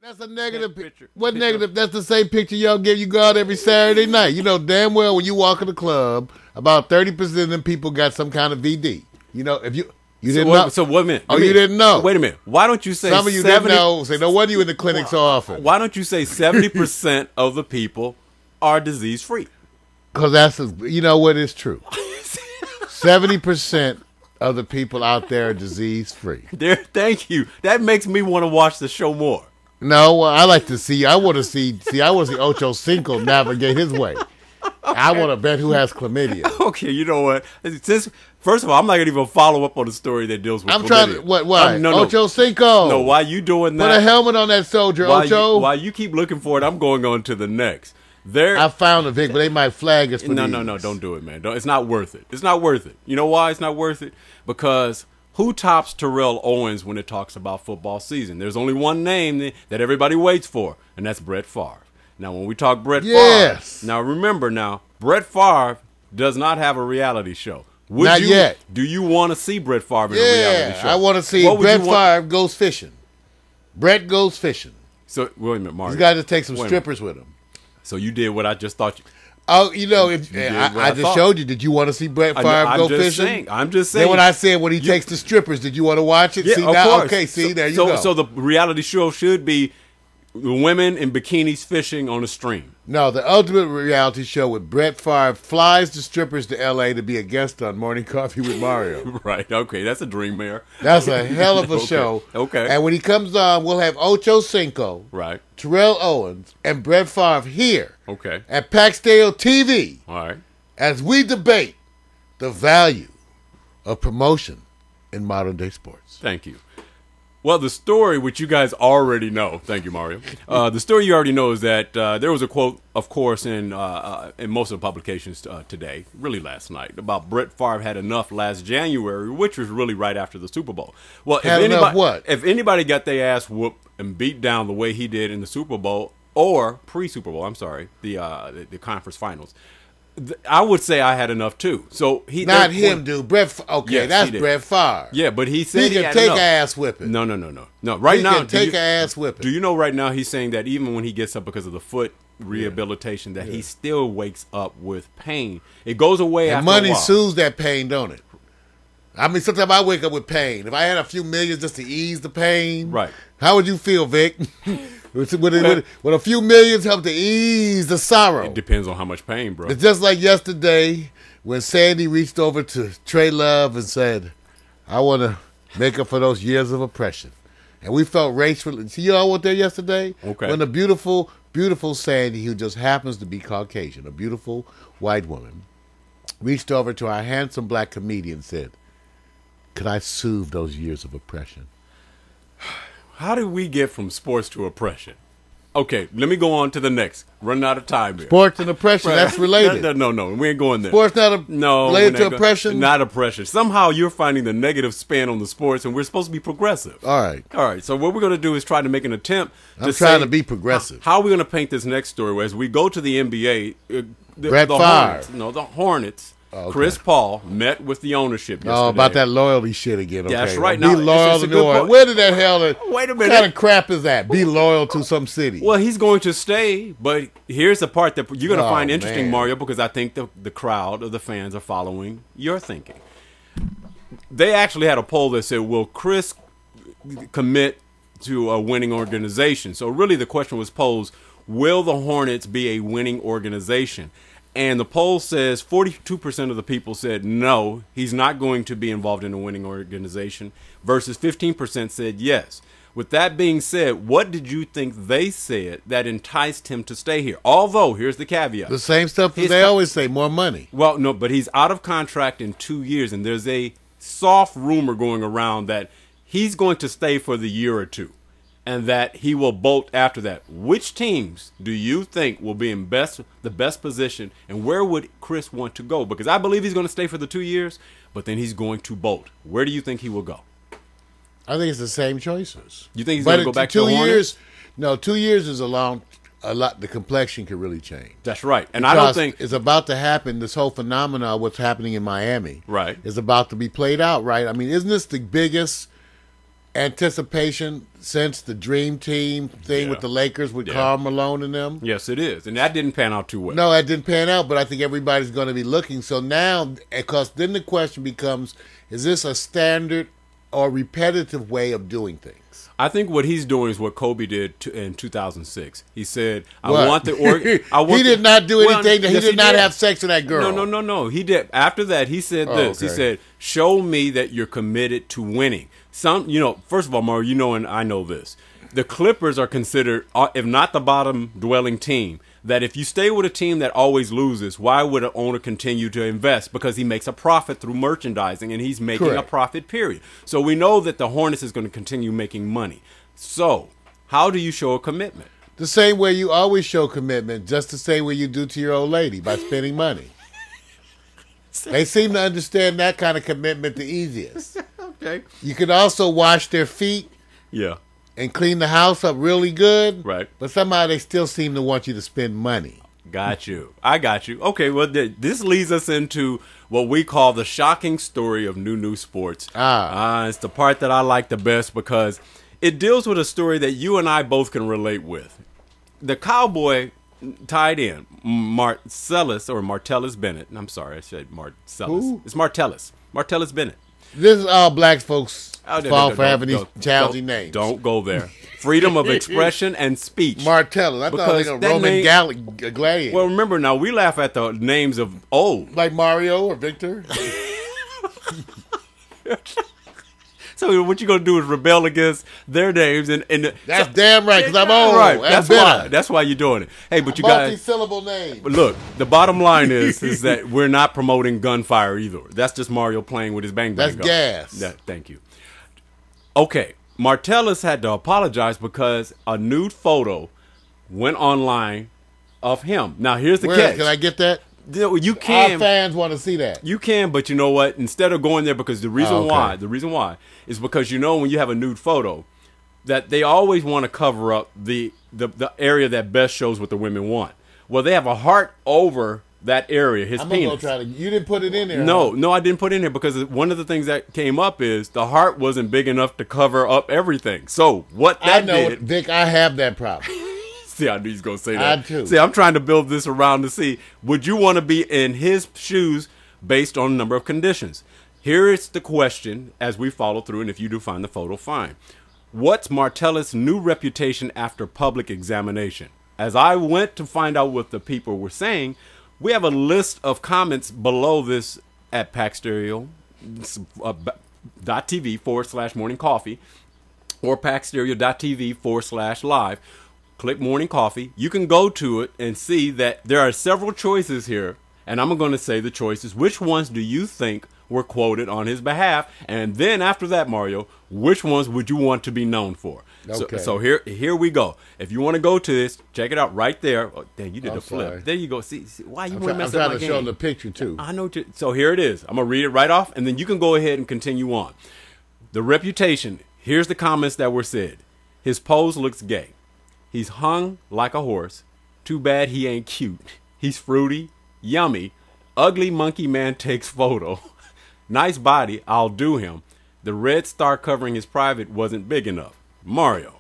That's a negative picture. What negative? That's the same picture y'all give. You go out every Saturday night. You know damn well when you walk in the club, about 30% of them people got some kind of VD. You know, if you didn't know. So wait a minute. Oh, you didn't know. Wait a minute. Why don't you say some of you 70, didn't know? Say no wonder you in the clinic so often. Why don't you say 70% of the people are disease free? Because you know what is true. 70% of the people out there are disease free. Thank you. That makes me want to watch the show more. No, well, I like to see. I want to see Ocho Cinco navigate his way. I want to bet who has chlamydia. Okay, you know what? First of all, I'm not going to even follow up on the story that deals with chlamydia. Trying to, why? No. Ocho Cinco. No, why you doing that? Put a helmet on that soldier, Ocho. While you keep looking for it, I'm going on to the next. I found it, Vic, but they might flag us for No, don't do it, man. It's not worth it. It's not worth it. You know why it's not worth it? Because who tops Terrell Owens when it talks about football season? There's only one name that everybody waits for, and that's Brett Favre. Now, when we talk Brett Favre, now remember Brett Favre does not have a reality show. Not yet. Do you want to see Brett Favre in a reality show? I want to see Brett Favre goes fishing. Brett goes fishing. So, wait a minute, Mario. He's got to take some strippers with him. So you did what I just thought you... Oh, you know, I just showed you. Did you want to see Brett Favre go fishing? I'm just saying. Then when I said when he takes the strippers, did you want to watch it? Yeah, see of now? course. Okay, see, there you go. So the reality show should be the women in bikinis fishing on a stream. No, the ultimate reality show with Brett Favre flies the strippers to L.A. to be a guest on Morning Coffee with Mario. Right, okay, that's a dream, Mayor. That's a hell of a show. Okay. And when he comes on, we'll have Ocho Cinco, right, Terrell Owens, and Brett Favre here at Paxdale TV. All right. As we debate the value of promotion in modern-day sports. Thank you. Well, the story, which you guys already know, thank you, Mario. The story you already know is that there was a quote, of course, in most of the publications today, really last night, about Brett Favre had enough last January, which was really right after the Super Bowl. Well, if anybody got their ass whooped and beat down the way he did in the Super Bowl or pre-Super Bowl, I'm sorry, the conference finals, I would say I had enough too. So not him, dude. Brett. Okay, yes, that's Brett Favre. Yeah, but he said he can take ass whipping. No. Right now, he can take ass whipping. Do you know right now he's saying that even when he gets up because of the foot rehabilitation, that he still wakes up with pain. It goes away after money a while. Soothes that pain, don't it? I mean, sometimes I wake up with pain. If I had a few millions just to ease the pain, right? How would you feel, Vic? Would a few millions help to ease the sorrow? It depends on how much pain, bro. It's just like yesterday when Sandy reached over to Trey Love and said, I want to make up for those years of oppression. And we felt racial. See, you all went there yesterday? Okay. When the beautiful, beautiful Sandy, who just happens to be Caucasian, a beautiful white woman, reached over to our handsome black comedian and said, could I soothe those years of oppression? How did we get from sports to oppression? Okay, let me go on to the next. Running out of time here. Sports and oppression, that's related. No, we ain't going there. Sports related to oppression? Not oppression. Somehow you're finding the negative spin on the sports, and we're supposed to be progressive. All right. So what we're going to do is try to make an attempt I'm trying to be progressive. How are we going to paint this next story? As we go to the NBA, Brett Favre. The Hornets. Okay. Chris Paul met with the ownership yesterday. Oh, about that loyalty shit again. Okay. That's right. Be loyal to New Orleans. Where did that hell? Wait a minute. What kind of crap is that? Be loyal to some city. Well, he's going to stay, but here's the part that you're going to find interesting, man. Mario, because I think the crowd of the fans are following your thinking. They actually had a poll that said, will Chris commit to a winning organization? So really the question was posed, will the Hornets be a winning organization? And the poll says 42% of the people said no, he's not going to be involved in a winning organization, versus 15% said yes. With that being said, what did you think they said that enticed him to stay here? Although, here's the caveat. The same stuff they always say, more money. Well, no, but he's out of contract in 2 years, and there's a soft rumor going around that he's going to stay for the year or two, and that he will bolt after that. Which teams do you think will be in the best position, and where would Chris want to go? Because I believe he's going to stay for the 2 years, but then he's going to bolt. Where do you think he will go? I think it's the same choices. You think he's going to go back to the Hornets? 2 years? No, 2 years is a lot. The complexion could really change. That's right. And because I don't think it's about to happen. This whole phenomenon, what's happening in Miami, right, is about to be played out. Right? I mean, isn't this the biggest anticipation since the Dream Team thing with the Lakers with Karl Malone and them? Yes, it is. And that didn't pan out too well. No, that didn't pan out, but I think everybody's going to be looking. So now, because then the question becomes, is this a standard or repetitive way of doing things? I think what he's doing is what Kobe did in 2006. He said, "I want the org." He did not do anything. He did not have sex with that girl. No. He did. After that, he said this. Okay. He said, "Show me that you're committed to winning." First of all, Mario, and I know this. The Clippers are considered, if not the bottom dwelling team, that if you stay with a team that always loses, why would an owner continue to invest? Because he makes a profit through merchandising, and he's making a profit, period. So we know that the Hornets is going to continue making money. So how do you show a commitment? The same way you always show commitment, just the same way you do to your old lady, by spending money. They seem to understand that kind of commitment the easiest. Okay. You can also wash their feet. Yeah. And clean the house up really good. Right. But somehow they still seem to want you to spend money. Got you. I got you. Okay, well, this leads us into what we call the shocking story of New Sports. It's the part that I like the best because it deals with a story that you and I both can relate with. The Cowboy tight end, Martellus Bennett. I'm sorry, I said Marcellus. Who? It's Martellus. Martellus Bennett. This is all black folks' fault for having these challenging names. Don't go there. Freedom of expression and speech. Martellus. I thought it was a Roman gladiator. Well, remember now, we laugh at the names of old. Like Mario or Victor. So what you're going to do is rebel against their names. That's damn right, because I'm old. Right. That's why you're doing it. Hey, but you got multi-syllable name. But look, the bottom line is that we're not promoting gunfire either. That's just Mario playing with his bang bang gun. That's gas. Thank you. Okay, Martellus had to apologize because a nude photo went online of him. Now here's the catch. Can I get that? You can. Our fans want to see that. You can, but you know what? Instead of going there, because the reason why is because when you have a nude photo, that they always want to cover up the area that best shows what the women want. Well, they have a heart over that area, his penis. You didn't put it in there. No, I didn't put it in there because one of the things that came up is the heart wasn't big enough to cover up everything. So what that did, Vic, I have that problem. See, I knew he's going to say that. I too. See, I'm trying to build this around to see, would you want to be in his shoes based on a number of conditions? Here is the question as we follow through, and if you do find the photo, fine. What's Martellus' new reputation after public examination? As I went to find out what the people were saying, we have a list of comments below this at packstereo.tv/morning coffee or packstereo.tv/live. Click Morning Coffee. You can go to it and see that there are several choices here, and I'm going to say the choices. Which ones do you think were quoted on his behalf? And then after that, Mario, which ones would you want to be known for? Okay. So here we go. If you want to go to this, check it out right there. Oh, dang, you did a flip. Sorry. there you go. See why you want to mess up my game? I'm trying to show them the picture, too. I know. So here it is. I'm going to read it right off, and then you can go ahead and continue on. The reputation. Here's the comments that were said. His pose looks gay. He's hung like a horse. Too bad he ain't cute. He's fruity, yummy. Ugly monkey man takes photo. Nice body, I'll do him. The red star covering his private wasn't big enough. Mario,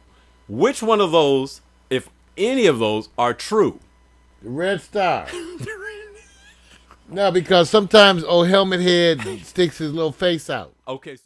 which one of those, if any of those, are true? The red star. No, because sometimes old helmet head sticks his little face out. Okay.